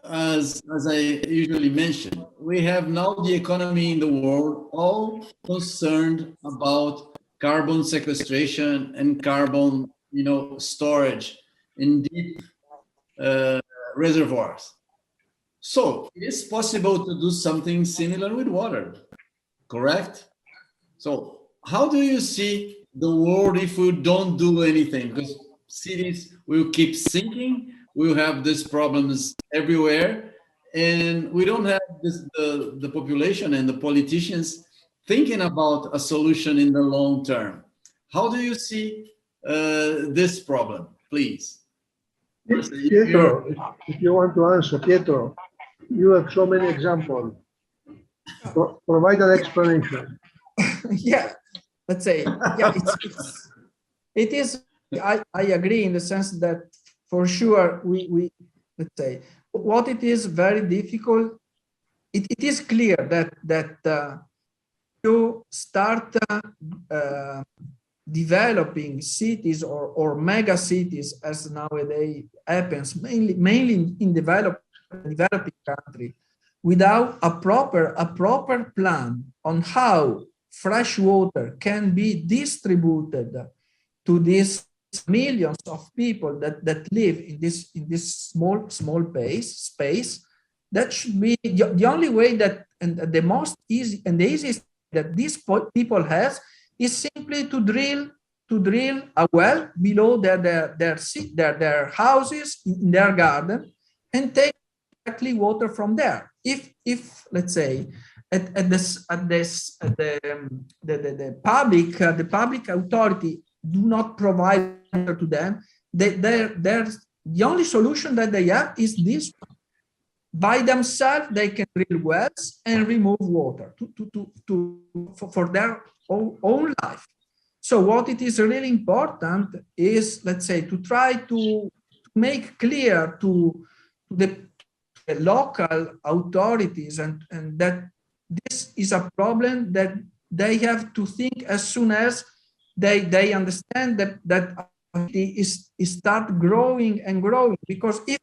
as I usually mention, we have now the economy in the world all concerned about carbon sequestration and carbon, you know, storage in deep reservoirs. So it is possible to do something similar with water, correct? So how do you see the world if we don't do anything? Because cities will keep sinking, we'll have these problems everywhere, and we don't have the population and the politicians thinking about a solution in the long term. How do you see this problem, please? Pietro, if you want to answer, Pietro, you have so many examples. Provide an explanation. Yeah, let's say, yeah, it is, I agree in the sense that for sure we let's say, what it is very difficult, it is clear that you start developing cities or mega cities, as nowadays happens, mainly in developing country, without a proper plan on how fresh water can be distributed to these millions of people that live in this small space. That should be the only way that, and the most easy and the easiest that these people has is simply to drill a well below their houses, in their garden, and take directly water from there. If let's say the public authority do not provide water to them, the only solution that they have is this. By themselves, they can drill wells and remove water for their own life. So what it is really important is, let's say, to try to make clear to the local authorities and that this is a problem that they have to think as soon as they understand that is start growing and growing. Because if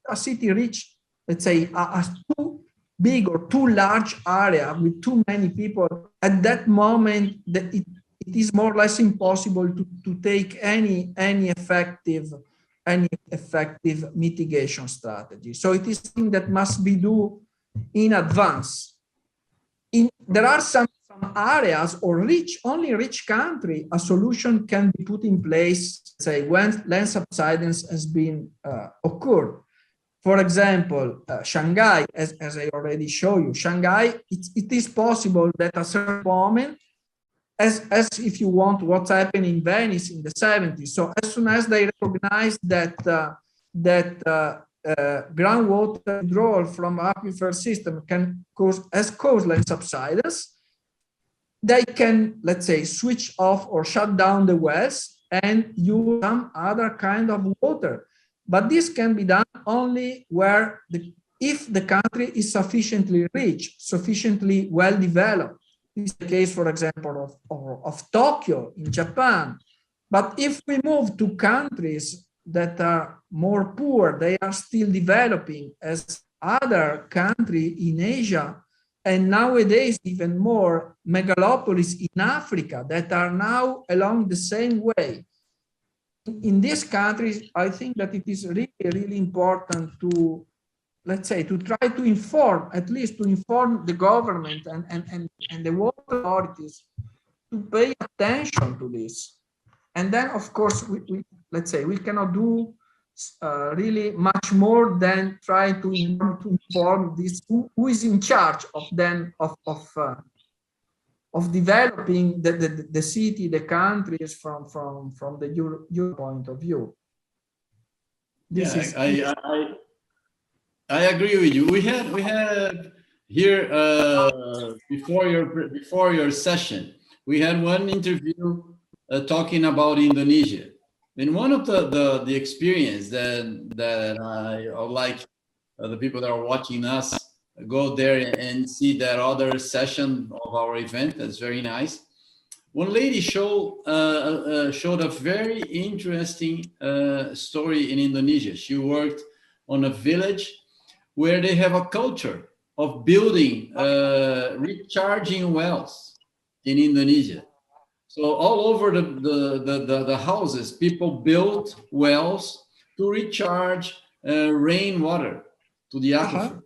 a city reach, let's say, a too big or too large area with too many people, at that moment it is more or less impossible to take any effective mitigation strategy. So it is something that must be done in advance. There are some areas or only rich country, a solution can be put in place, say, when land subsidence has been occurred. For example, Shanghai, as I already showed you, Shanghai, it is possible that at a certain moment, as if you want, what's happened in Venice in the 70s. So as soon as they recognize that groundwater withdrawal from aquifer system can cause land subsidence, they can, let's say, switch off or shut down the wells and use some other kind of water. But this can be done only where if the country is sufficiently rich, sufficiently well developed. This is the case, for example, of Tokyo in Japan. But if we move to countries that are more poor, they are still developing, as other countries in Asia, and nowadays even more megalopolis in Africa that are now along the same way. In these countries, I think that it is really, really important to, let's say, to try to inform, at least to inform the government and the water authorities to pay attention to this. And then, of course, let's say, we cannot do really much more than try to inform this, who is in charge of developing the city, the countries from the Euro point of view. I agree with you. We had here before your session, we had one interview talking about Indonesia. And one of the experience that I would like the people that are watching us go there and see that other session of our event. That's very nice. One lady showed a very interesting story in Indonesia. She worked on a village where they have a culture of building recharging wells in Indonesia. So all over the houses, people built wells to recharge rainwater to the aquifer.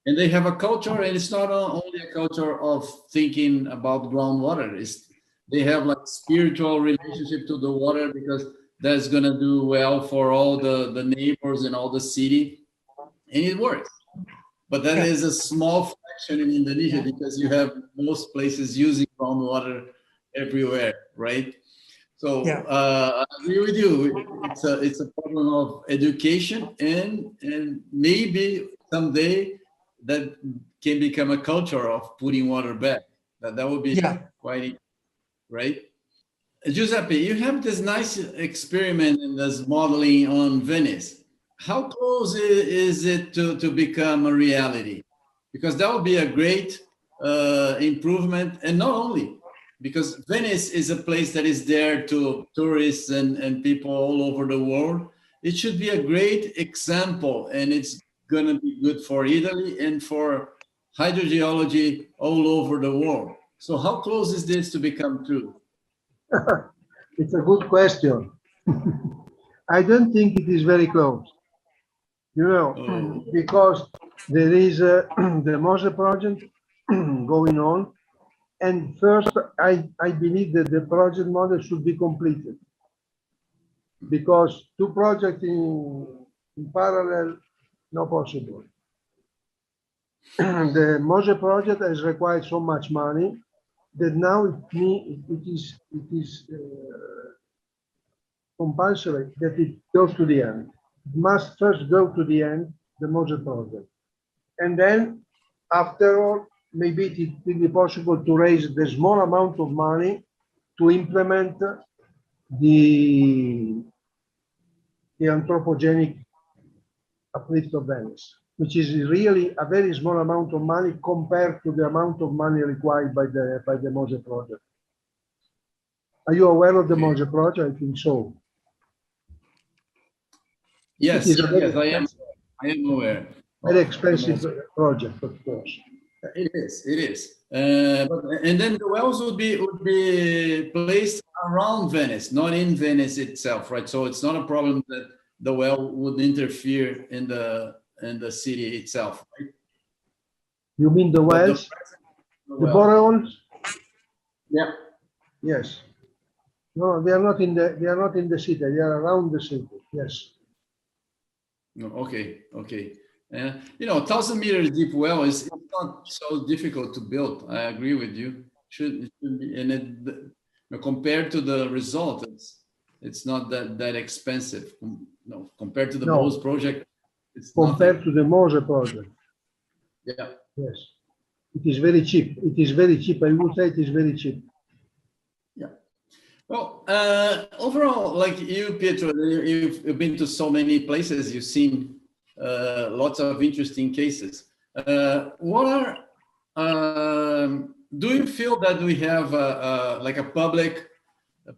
And they have a culture, and it's not only a culture of thinking about groundwater. They have like spiritual relationship to the water, because that's gonna do well for all the neighbors and all the city, and it works. But that is a small fraction in Indonesia, because you have most places using groundwater everywhere, right? So Yeah. I agree with you. It's a problem of education, and maybe someday that can become a culture of putting water back. That would be Yeah. quite right. Giuseppe, you have this nice experiment in this modeling on Venice. How close is it to become a reality? Because that would be a great improvement. And not only because Venice is a place that is there to tourists and people all over the world. It should be a great example, and it's going to be good for Italy and for hydrogeology all over the world. So how close is this to become true? It's a good question. I don't think it is very close, Oh. because there is the MOSE project going on. And first, I believe that the project model should be completed, because two projects in parallel, not possible. The MOSE project has required so much money that now it is compulsory that it goes to the end. It must first go to the end, the MOSE project. And then, after all, maybe it will be possible to raise the small amount of money to implement the anthropogenic uplift of Venice, which is really a very small amount of money compared to the amount of money required by the MOSE project. Are you aware of the MOSE project? I think so. Yes, It is a very, yes, I am aware. very expensive project, of course. It is, it is. And then the wells would be placed around Venice, not in Venice itself, right? So it's not a problem that the well would interfere in the city itself, right? You mean the But wells? The well, boreholes? yeah. Yes. No, they are not in the city. They are around the city. Yes. No, okay, okay. 1,000 meters deep well is not so difficult to build. I agree with you. It should be, and compared to the result, it's not that expensive. No, compared to the No. MOSE project, it's Compared nothing. to the MOSE project. Yeah. Yes. It is very cheap. It is very cheap. I would say it is very cheap. Yeah. Well, overall, like you, Pietro, you've been to so many places. You've seen lots of interesting cases. Do you feel that we have like a public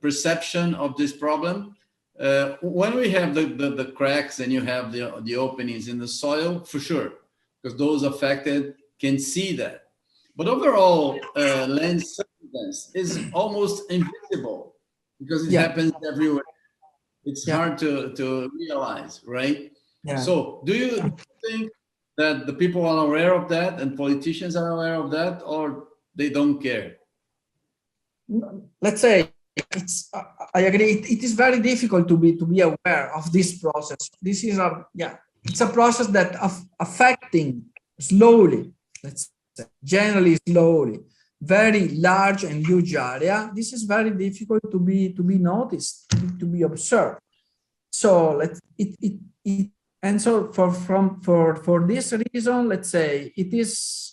perception of this problem? When we have the cracks and you have the openings in the soil, for sure, because those affected can see that. But overall, land subsidence is almost invisible because it happens everywhere. It's hard to realize, right? Yeah. So do you think that the people are aware of that and politicians are aware of that, or they don't care? Let's say I agree. It is very difficult to be aware of this process. This is it's a process that affecting slowly, let's say, generally slowly, very large and huge area. This is very difficult to be noticed, to be observed. So and so for this reason, let's say it is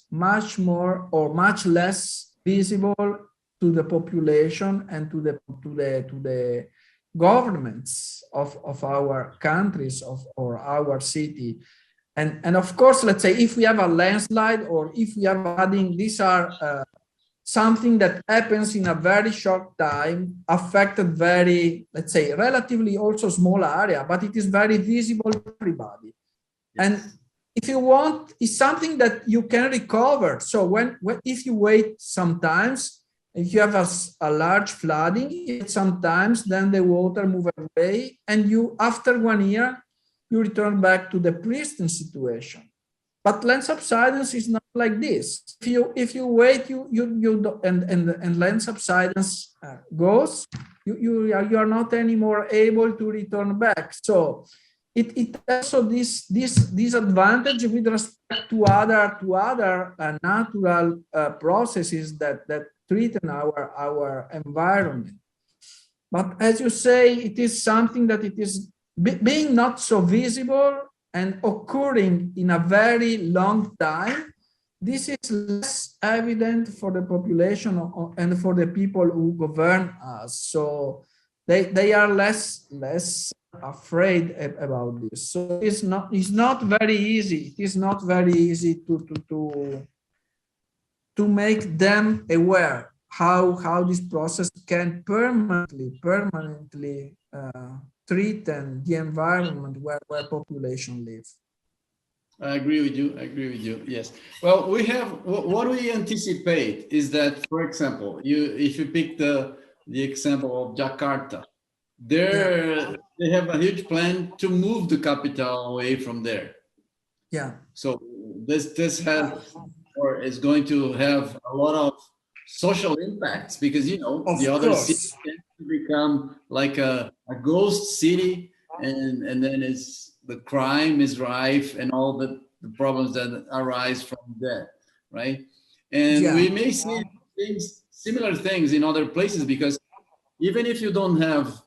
much more or much less visible to the population and to the governments of our countries or our city. And of course, let's say if we have a landslide or if we are adding, these are something that happens in a very short time, affected very, let's say, relatively also small area, but it is very visible to everybody. Yes. And if you want, it's something that you can recover. So if you wait sometimes, if you have a large flooding, sometimes then the water move away, and you after 1 year you return back to the pristine situation. But land subsidence is not like this. If you wait, and land subsidence goes, you are not anymore able to return back. So it also this disadvantage with respect to other natural processes that threaten our environment. But as you say, it is something that it is being not so visible and occurring in a very long time. This is less evident for the population and for the people who govern us. So they are less afraid about this. So it's not very easy. It is not very easy to make them aware how this process can permanently threaten the environment where population live. I agree with you. I agree with you. Yes. Well, we have what we anticipate is that, for example, if you pick the example of Jakarta, they have a huge plan to move the capital away from there. Yeah. So this has or is going to have a lot of social impacts because the other city tends to become like a ghost city, and then the crime is rife and all the problems that arise from that, right? And we may see similar things in other places because even if you don't have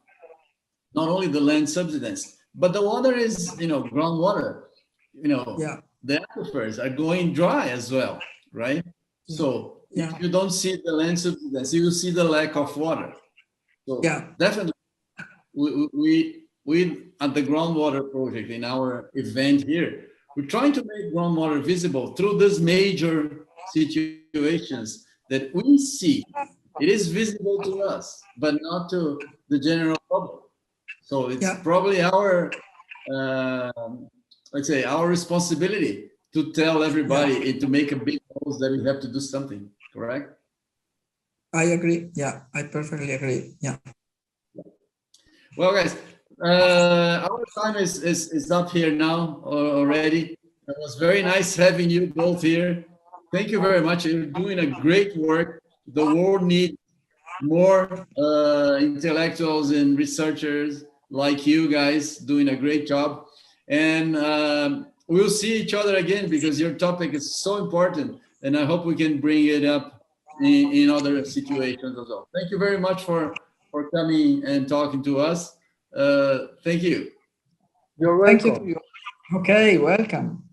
not only the land subsidence, but the water is groundwater, the aquifers are going dry as well, right? So if you don't see the land subsidence, you will see the lack of water. So definitely, we at the groundwater project in our event here, we're trying to make groundwater visible through these major situations that we see. It is visible to us, but not to the general public. So it's probably our, let's say, our responsibility to tell everybody and to make a big noise that we have to do something, correct? I agree. Yeah, I perfectly agree. Yeah. Well, guys, our time is up here now already. It was very nice having you both here. Thank you very much. You're doing a great work. The world needs more intellectuals and researchers like you guys doing a great job. And we'll see each other again because your topic is so important. And I hope we can bring it up in other situations as well. Thank you very much for coming and talking to us. Thank you. You're welcome. Thank you. Okay, welcome.